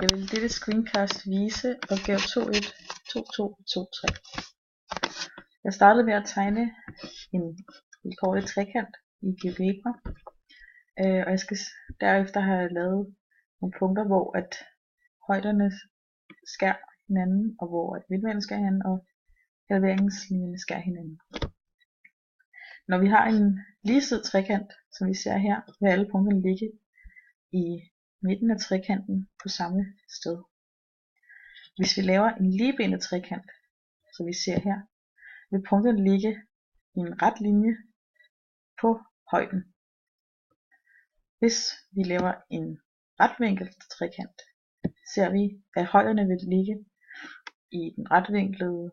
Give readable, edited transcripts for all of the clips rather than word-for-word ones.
Jeg vil i dette screencast vise opgave 2.1.2.2.3. Jeg startede med at tegne en vilkårlig trekant i GeoGebra, og jeg skal derefter have lavet nogle punkter, hvor at højderne skærer hinanden, og hvor at midtvægten skærer hinanden, og halveringslinjerne skærer hinanden. Når vi har en ligesidet trekant, som vi ser her, vil alle punkterne ligge i midten af trekanten på samme sted. Hvis vi laver en ligebenet trekant, som vi ser her, vil punkterne ligge i en ret linje på højden. Hvis vi laver en retvinklet trekant, ser vi, at højderne vil ligge i den retvinklede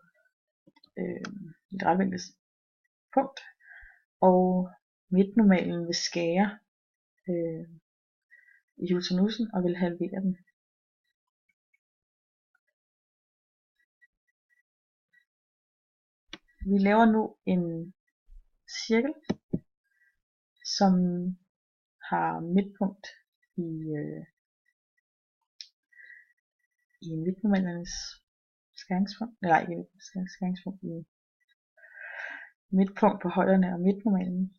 punkt, og midtnormalen vil skære i hypotenusen og vil halvere den. Vi laver nu en cirkel, som har midtpunkt i midtnormalernes skæringspunkt, eller ikke skæringspunkt, i midtpunkt på højderne og midtnormalen,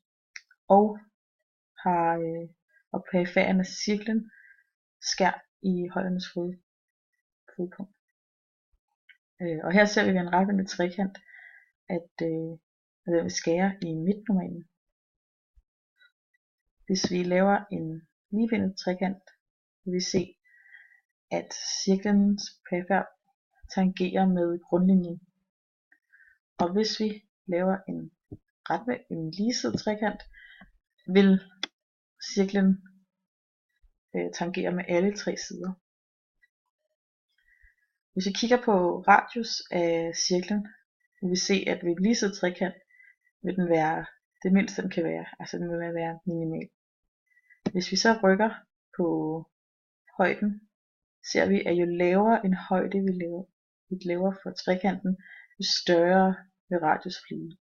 og periferen af cirklen skær i højdernes fodpunkt. Og her ser vi ved en retvendt trekant, at den vil skære i midtnormalen. Hvis vi laver en ligevendt trekant, vil vi se, at cirklens perifer tangerer med grundlinjen. Og hvis vi laver en ligesidet trekant, vil cirklen tangere med alle tre sider. Hvis vi kigger på radius af cirklen, vil vi se, at ved en ligesidet trekant vil den være det mindste den kan være, altså den vil være minimal. Hvis vi så rykker på højden, ser vi, at jo lavere en højde vi laver for trekanten, jo større vil radius blive.